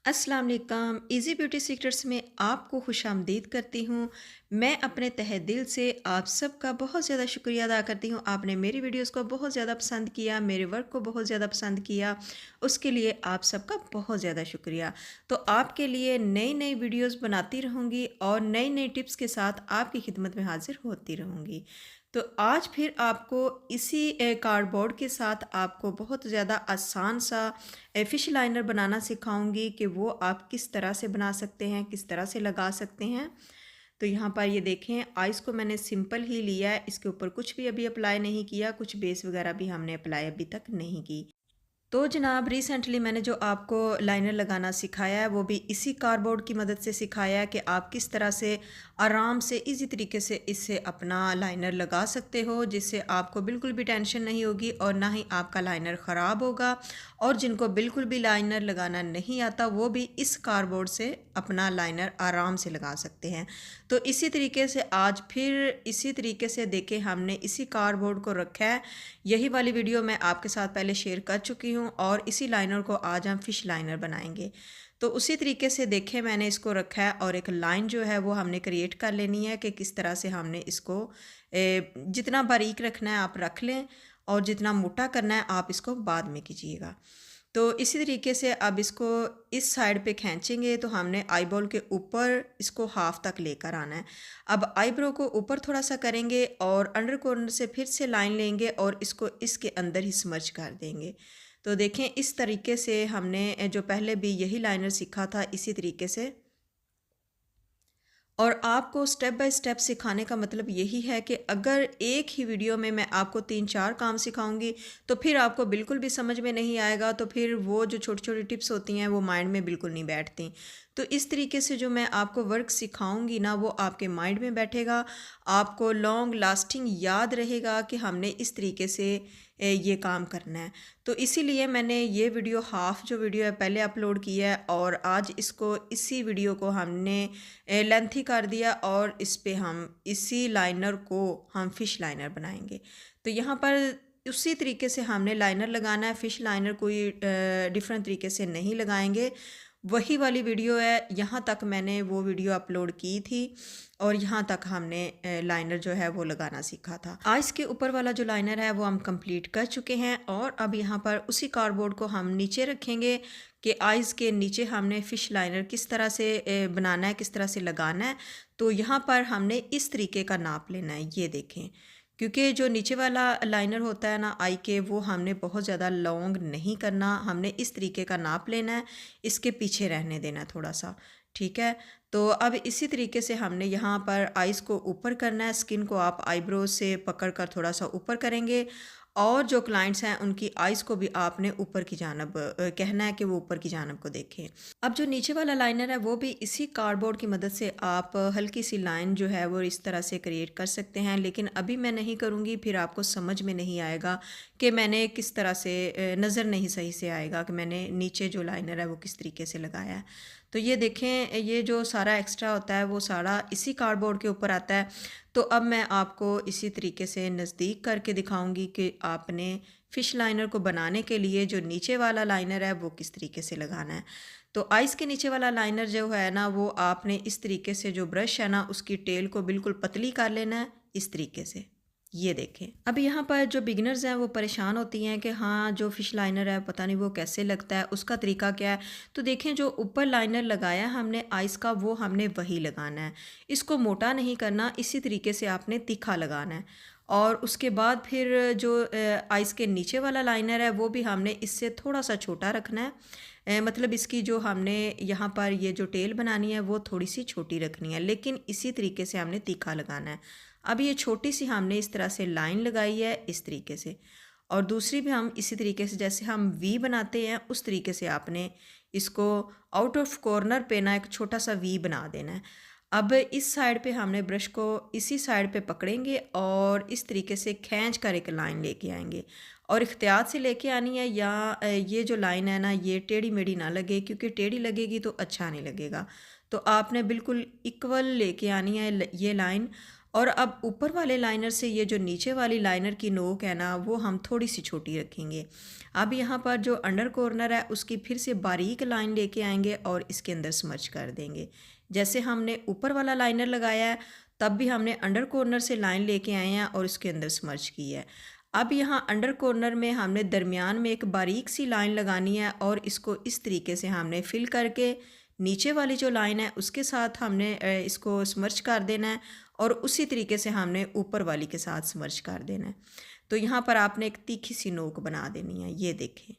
अस्सलाम वालेकुम। Easy beauty secrets में आपको खुशामदीद करती हूँ। मैं अपने तहे दिल से आप सबका बहुत ज़्यादा शुक्रिया अदा करती हूँ। आपने मेरी वीडियोस को बहुत ज़्यादा पसंद किया, मेरे वर्क को बहुत ज़्यादा पसंद किया, उसके लिए आप सबका बहुत ज़्यादा शुक्रिया। तो आपके लिए नई नई वीडियोस बनाती रहूँगी और नई नई टिप्स के साथ आपकी खिदमत में हाजिर होती रहूँगी। तो आज फिर आपको इसी कार्डबोर्ड के साथ आपको बहुत ज़्यादा आसान सा फ़िश लाइनर बनाना सिखाऊंगी कि वो आप किस तरह से बना सकते हैं, किस तरह से लगा सकते हैं। तो यहाँ पर ये देखें, आइस को मैंने सिंपल ही लिया है, इसके ऊपर कुछ भी अभी अप्लाई नहीं किया, कुछ बेस वगैरह भी हमने अप्लाई अभी तक नहीं की। तो जनाब रिसेंटली मैंने जो आपको लाइनर लगाना सिखाया है वो भी इसी कार्डबोर्ड की मदद से सिखाया है कि आप किस तरह से आराम से इजी तरीके से इससे अपना लाइनर लगा सकते हो, जिससे आपको बिल्कुल भी टेंशन नहीं होगी और ना ही आपका लाइनर ख़राब होगा। और जिनको बिल्कुल भी लाइनर लगाना नहीं आता वो भी इस कार्डबोर्ड से अपना लाइनर आराम से लगा सकते हैं। तो इसी तरीके से आज फिर इसी तरीके से देखें, हमने इसी कार्डबोर्ड को रखा है। यही वाली वीडियो मैं आपके साथ पहले शेयर कर चुकी हूँ और इसी लाइनर को आज हम फ़िश लाइनर बनाएंगे। तो उसी तरीके से देखें, मैंने इसको रखा है और एक लाइन जो है वो हमने क्रिएट कर लेनी है कि किस तरह से हमने इसको जितना बारीक रखना है आप रख लें और जितना मोटा करना है आप इसको बाद में कीजिएगा। तो इसी तरीके से अब इसको इस साइड पे खींचेंगे तो हमने आईबॉल के ऊपर इसको हाफ तक लेकर आना है। अब आईब्रो को ऊपर थोड़ा सा करेंगे और अंडर कॉर्नर से फिर से लाइन लेंगे और इसको इसके अंदर ही स्मर्ज कर देंगे। तो देखें, इस तरीके से हमने जो पहले भी यही लाइनर सीखा था इसी तरीके से। और आपको स्टेप बाय स्टेप सिखाने का मतलब यही है कि अगर एक ही वीडियो में मैं आपको 3-4 काम सिखाऊंगी तो फिर आपको बिल्कुल भी समझ में नहीं आएगा, तो फिर वो जो छोटी छोटी टिप्स होती हैं वो माइंड में बिल्कुल नहीं बैठती। तो इस तरीके से जो मैं आपको वर्क सिखाऊंगी ना वो आपके माइंड में बैठेगा, आपको लॉन्ग लास्टिंग याद रहेगा कि हमने इस तरीके से ये काम करना है। तो इसीलिए मैंने ये वीडियो हाफ़ जो वीडियो है पहले अपलोड की है और आज इसको इसी वीडियो को हमने लेंथी कर दिया और इस पे हम इसी लाइनर को हम फ़िश लाइनर बनाएंगे। तो यहाँ पर उसी तरीके से हमने लाइनर लगाना है, फ़िश लाइनर कोई डिफरेंट तरीके से नहीं लगाएंगे। वही वाली वीडियो है, यहाँ तक मैंने वो वीडियो अपलोड की थी और यहाँ तक हमने लाइनर जो है वो लगाना सीखा था। आइस के ऊपर वाला जो लाइनर है वो हम कंप्लीट कर चुके हैं और अब यहाँ पर उसी कार्डबोर्ड को हम नीचे रखेंगे कि आइस के नीचे हमने फ़िश लाइनर किस तरह से बनाना है, किस तरह से लगाना है। तो यहाँ पर हमने इस तरीके का नाप लेना है, ये देखें, क्योंकि जो नीचे वाला लाइनर होता है ना आई के, वो हमने बहुत ज़्यादा लॉन्ग नहीं करना, हमने इस तरीके का नाप लेना है, इसके पीछे रहने देना है थोड़ा सा, ठीक है। तो अब इसी तरीके से हमने यहाँ पर आइज़ को ऊपर करना है, स्किन को आप आईब्रो से पकड़ कर थोड़ा सा ऊपर करेंगे और जो क्लाइंट्स हैं उनकी आइज़ को भी आपने ऊपर की जानब कहना है कि वो ऊपर की जानब को देखें। अब जो नीचे वाला लाइनर है वो भी इसी कार्डबोर्ड की मदद से आप हल्की सी लाइन जो है वो इस तरह से क्रिएट कर सकते हैं, लेकिन अभी मैं नहीं करूँगी, फिर आपको समझ में नहीं आएगा कि मैंने किस तरह से नज़र नहीं सही से आएगा कि मैंने नीचे जो लाइनर है वो किस तरीके से लगाया है। तो ये देखें, ये जो सारा एक्स्ट्रा होता है वो सारा इसी कार्डबोर्ड के ऊपर आता है। तो अब मैं आपको इसी तरीके से नज़दीक करके दिखाऊंगी कि आपने फ़िश लाइनर को बनाने के लिए जो नीचे वाला लाइनर है वो किस तरीके से लगाना है। तो आइस के नीचे वाला लाइनर जो है ना वो आपने इस तरीके से जो ब्रश है ना उसकी टेल को बिल्कुल पतली कर लेना है, इस तरीके से, ये देखें। अब यहाँ पर जो बिगिनर्स हैं वो परेशान होती हैं कि हाँ जो फ़िश लाइनर है पता नहीं वो कैसे लगता है, उसका तरीका क्या है। तो देखें, जो ऊपर लाइनर लगाया हमने आइस का वो हमने वही लगाना है, इसको मोटा नहीं करना, इसी तरीके से आपने तीखा लगाना है। और उसके बाद फिर जो आइस के नीचे वाला लाइनर है वो भी हमने इससे थोड़ा सा छोटा रखना है। मतलब इसकी जो हमने यहाँ पर ये जो टेल बनानी है वो थोड़ी सी छोटी रखनी है, लेकिन इसी तरीके से हमने तीखा लगाना है। अब ये छोटी सी हमने इस तरह से लाइन लगाई है इस तरीके से, और दूसरी भी हम इसी तरीके से जैसे हम वी बनाते हैं उस तरीके से आपने इसको आउट ऑफ कॉर्नर पे ना एक छोटा सा वी बना देना है। अब इस साइड पे हमने ब्रश को इसी साइड पे पकड़ेंगे और इस तरीके से खींच कर एक लाइन लेके आएंगे और इख्तियार से लेके आनी है, या ये जो लाइन है ना ये टेढ़ी मेढ़ी ना लगे, क्योंकि टेढ़ी लगेगी तो अच्छा नहीं लगेगा। तो आपने बिल्कुल इक्वल लेके आनी है ये लाइन। और अब ऊपर वाले लाइनर से ये जो नीचे वाली लाइनर की नोक है ना, वो हम थोड़ी सी छोटी रखेंगे। अब यहाँ पर जो अंडर कॉर्नर है उसकी फिर से बारीक लाइन लेके आएंगे और इसके अंदर स्मर्च कर देंगे। जैसे हमने ऊपर वाला लाइनर लगाया है, तब भी हमने अंडर कॉर्नर से लाइन लेके आए हैं और उसके अंदर स्मर्च की है। अब यहाँ अंडर कॉर्नर में हमने दरमियान में एक बारीक सी लाइन लगानी है और इसको इस तरीके से हमने फिल करके नीचे वाली जो लाइन है उसके साथ हमने इसको स्मर्च कर देना है और उसी तरीके से हमने ऊपर वाली के साथ स्मर्च कर देना है। तो यहाँ पर आपने एक तीखी सी नोक बना देनी है, ये देखें।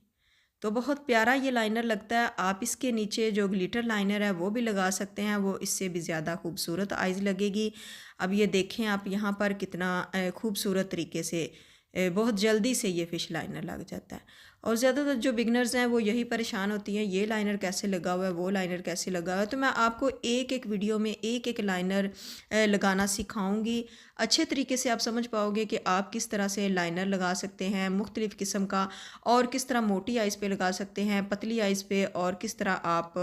तो बहुत प्यारा ये लाइनर लगता है। आप इसके नीचे जो ग्लिटर लाइनर है वो भी लगा सकते हैं, वो इससे भी ज़्यादा खूबसूरत आइज़ लगेगी। अब ये देखें आप यहाँ पर कितना खूबसूरत तरीके से बहुत जल्दी से ये फ़िश लाइनर लग जाता है। और ज़्यादातर जो बिगनर्स हैं वो यही परेशान होती हैं, ये लाइनर कैसे लगा हुआ है, वो लाइनर कैसे लगा हुआ है। तो मैं आपको एक एक वीडियो में एक एक लाइनर लगाना सिखाऊंगी। अच्छे तरीके से आप समझ पाओगे कि आप किस तरह से लाइनर लगा सकते हैं मुख्तलिफ़ किस्म का, और किस तरह मोटी आइज़ पे लगा सकते हैं, पतली आइज़ पे, और किस तरह आप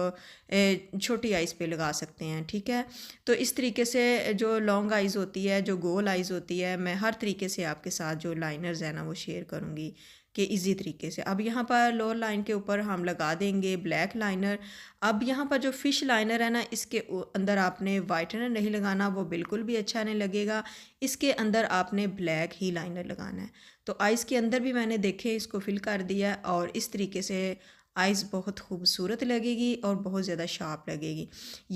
छोटी आइज़ पे लगा सकते हैं। ठीक है, तो इस तरीके से जो लॉन्ग आइज़ होती है, जो गोल आइज़ होती है, मैं हर तरीके से आपके साथ जो लाइनर्स हैं ना वो शेयर करूँगी कि इजी तरीके से। अब यहाँ पर लोअर लाइन के ऊपर हम लगा देंगे ब्लैक लाइनर। अब यहाँ पर जो फ़िश लाइनर है ना, इसके अंदर आपने वाइटनर नहीं लगाना, वो बिल्कुल भी अच्छा नहीं लगेगा। इसके अंदर आपने ब्लैक ही लाइनर लगाना है। तो आइज़ के अंदर भी मैंने देखे इसको फिल कर दिया और इस तरीके से आइज़ बहुत खूबसूरत लगेगी और बहुत ज़्यादा शार्प लगेगी।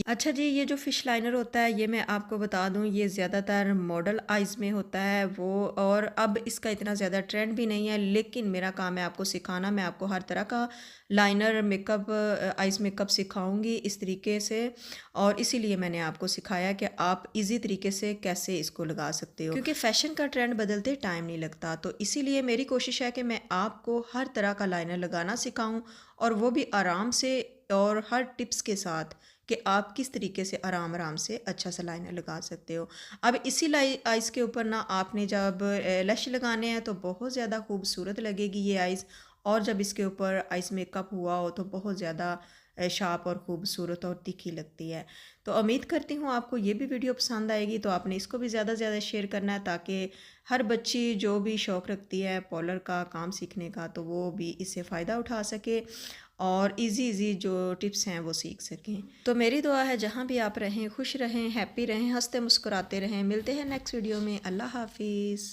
अच्छा जी, ये जो फ़िश लाइनर होता है ये मैं आपको बता दूं, ये ज़्यादातर मॉडल आइज़ में होता है वो, और अब इसका इतना ज़्यादा ट्रेंड भी नहीं है। लेकिन मेरा काम है आपको सिखाना। मैं आपको हर तरह का लाइनर मेकअप, आइज़ मेकअप सिखाऊंगी इस तरीके से, और इसीलिए मैंने आपको सिखाया कि आप इजी तरीके से कैसे इसको लगा सकते हो, क्योंकि फ़ैशन का ट्रेंड बदलते टाइम नहीं लगता। तो इसीलिए मेरी कोशिश है कि मैं आपको हर तरह का लाइनर लगाना सिखाऊं, और वो भी आराम से और हर टिप्स के साथ कि आप किस तरीके से आराम आराम से अच्छा सा लाइनर लगा सकते हो। अब इसी आइज़ के ऊपर ना आपने जब लैश लगाने हैं तो बहुत ज़्यादा खूबसूरत लगेगी ये आइज़, और जब इसके ऊपर आइस मेकअप हुआ हो तो बहुत ज़्यादा शार्प और ख़ूबसूरत और तीखी लगती है। तो उम्मीद करती हूँ आपको ये भी वीडियो पसंद आएगी। तो आपने इसको भी ज़्यादा से ज़्यादा शेयर करना है ताकि हर बच्ची जो भी शौक़ रखती है पार्लर का काम सीखने का, तो वो भी इससे फ़ायदा उठा सके और इजी जो टिप्स हैं वो सीख सकें। तो मेरी दुआ है जहाँ भी आप रहें खुश रहें, हैप्पी रहें, हंसते मुस्कुराते रहें। मिलते हैं नेक्स्ट वीडियो में। अल्लाह हाफिज़।